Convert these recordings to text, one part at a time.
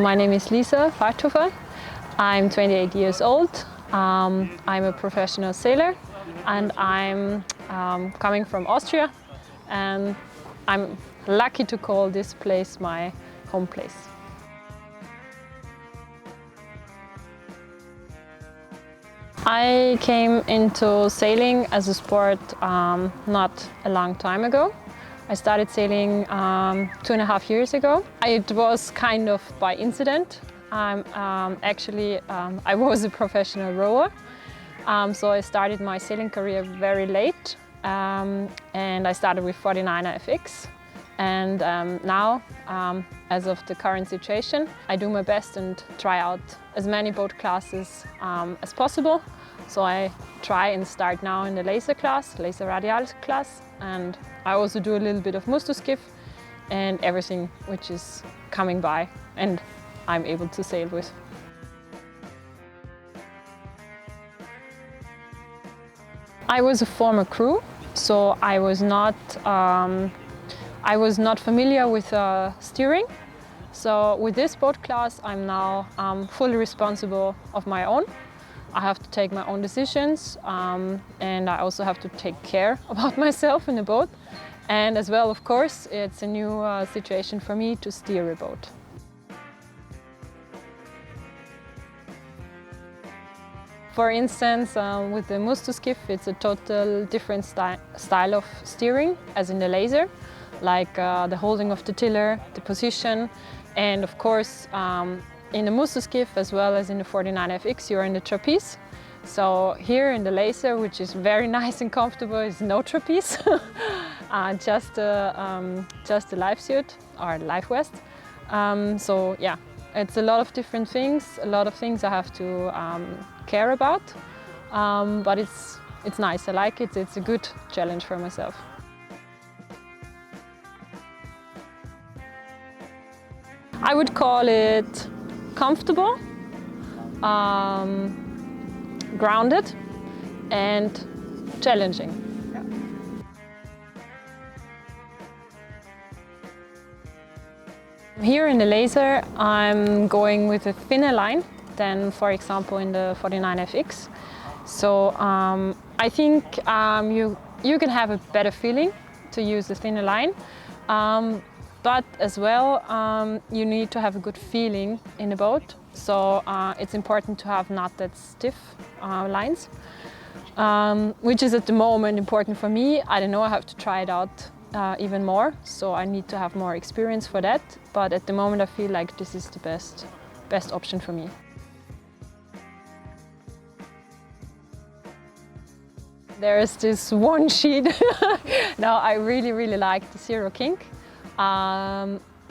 My name is Laser Farthofer. I'm 28 years old. I'm a professional sailor and I'm coming from Austria, and I'm lucky to call this place my home place. I came into sailing as a sport not a long time ago. I started sailing 2.5 years ago. It was kind of by incident. I was a professional rower, so I started my sailing career very late, and I started with 49er FX. And now, as of the current situation, I do my best and try out as many boat classes as possible. So I try and start now in the Laser class, Laser Radial class, and I also do a little bit of skiff and everything which is coming by and I'm able to sail with. I was a former crew, so I was not familiar with steering. So with this boat class, I'm now fully responsible of my own. I have to take my own decisions, and I also have to take care about myself in the boat. And as well, of course, it's a new situation for me to steer a boat. For instance, with the skiff, it's a total different style of steering as in the Laser, like the holding of the tiller, the position, and of course, in the skiff as well as in the 49 FX, you're in the trapeze. So here in the Laser, which is very nice and comfortable, is no trapeze, just a life suit or life vest. So yeah, it's a lot of different things, a lot of things I have to care about, but it's nice. I like it. It's a good challenge for myself. I would call it comfortable, grounded and challenging. Here in the Laser, I'm going with a thinner line than, for example, in the 49 FX. So I think you can have a better feeling to use a thinner line. But as well, you need to have a good feeling in the boat. So it's important to have not that stiff lines, which is at the moment important for me. I don't know, I have to try it out even more. So I need to have more experience for that. But at the moment, I feel like this is the best option for me. There is this one sheet. Now I really like the Zero King.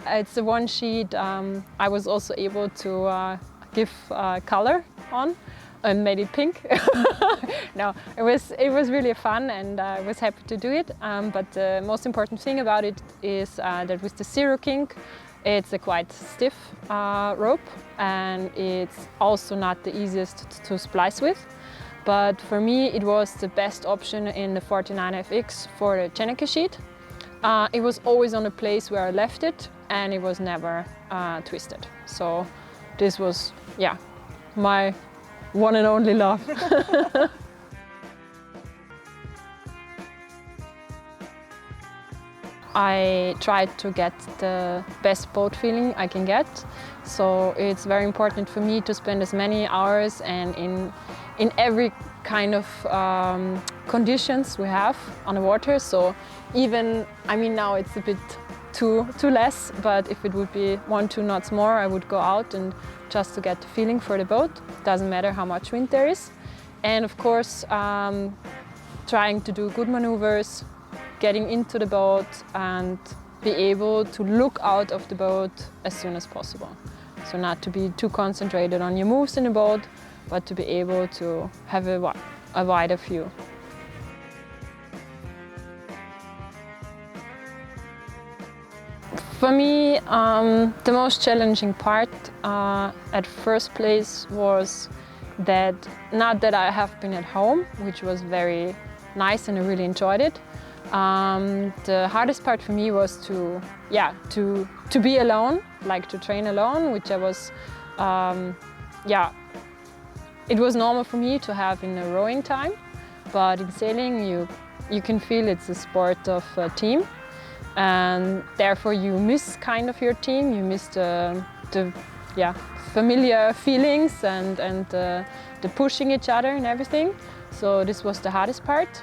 It's the one sheet I was also able to give color on and made it pink. No, it was really fun and I was happy to do it. But the most important thing about it is that with the Zero King, it's a quite stiff rope and it's also not the easiest to splice with. But for me, it was the best option in the 49 FX for the Geneke sheet. It was always on a place where I left it and it was never twisted. So this was, yeah, my one and only love. I tried to get the best boat feeling I can get. So it's very important for me to spend as many hours and in every kind of conditions we have on the water. So even, I mean, now it's a bit too less, but if it would be 1-2 knots more, I would go out and just to get the feeling for the boat. Doesn't matter how much wind there is. And of course, trying to do good maneuvers, getting into the boat and be able to look out of the boat as soon as possible. So not to be too concentrated on your moves in the boat, but to be able to have a wider view. For me, the most challenging part at first place was that, not that I have been at home, which was very nice and I really enjoyed it. The hardest part for me was to be alone like to train alone, which I was, yeah, it was normal for me to have in a rowing time, but in sailing you can feel it's a sport of a team, and therefore you miss kind of your team, you miss the yeah, familiar feelings and the pushing each other and everything. So this was the hardest part.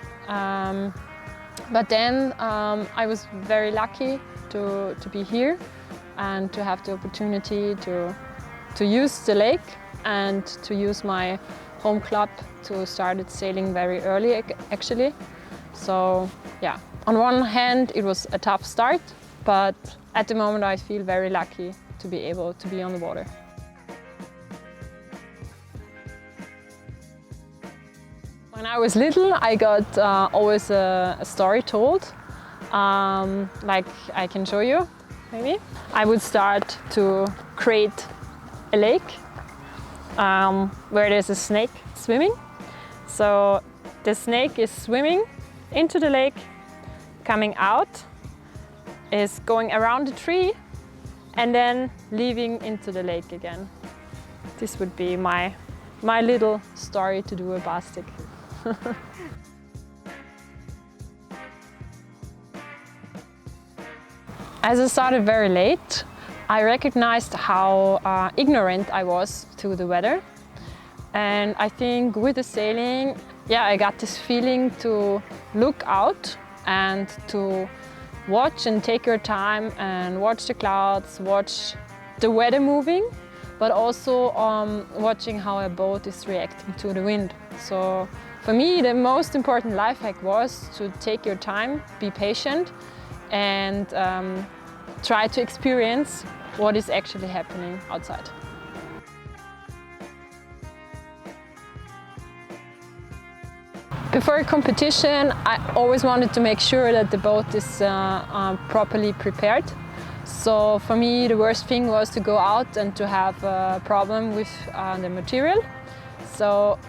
But then I was very lucky to be here and to have the opportunity to use the lake and to use my home club to start sailing very early actually. So yeah, on one hand it was a tough start, but at the moment I feel very lucky to be able to be on the water. When I was little, I got always a story told, like I can show you, maybe. I would start to create a lake where there's a snake swimming. So the snake is swimming into the lake, coming out, is going around the tree, and then leaving into the lake again. This would be my little story to do a bastic. As I started very late, I recognized how ignorant I was to the weather. And I think with the sailing, yeah, I got this feeling to look out and to watch and take your time and watch the clouds, watch the weather moving, but also watching how a boat is reacting to the wind. So for me, the most important life hack was to take your time, be patient, and try to experience what is actually happening outside. Before a competition, I always wanted to make sure that the boat is properly prepared. So for me, the worst thing was to go out and to have a problem with the material. So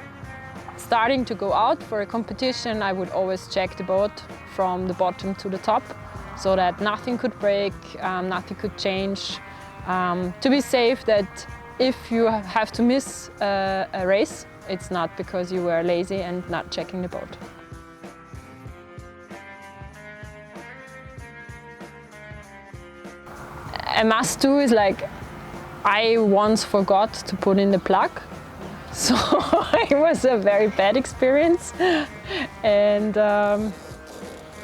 starting to go out for a competition, I would always check the boat from the bottom to the top so that nothing could break, nothing could change. To be safe that if you have to miss a race, it's not because you were lazy and not checking the boat. A must-do is like, I once forgot to put in the plug, so it was a very bad experience. And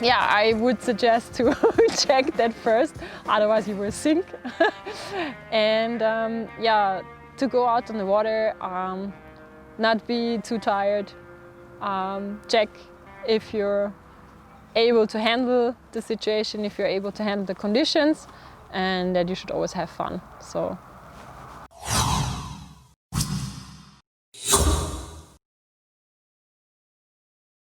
yeah, I would suggest to check that first, otherwise you will sink. And yeah, to go out on the water, not be too tired, check if you're able to handle the situation, if you're able to handle the conditions, and that you should always have fun. So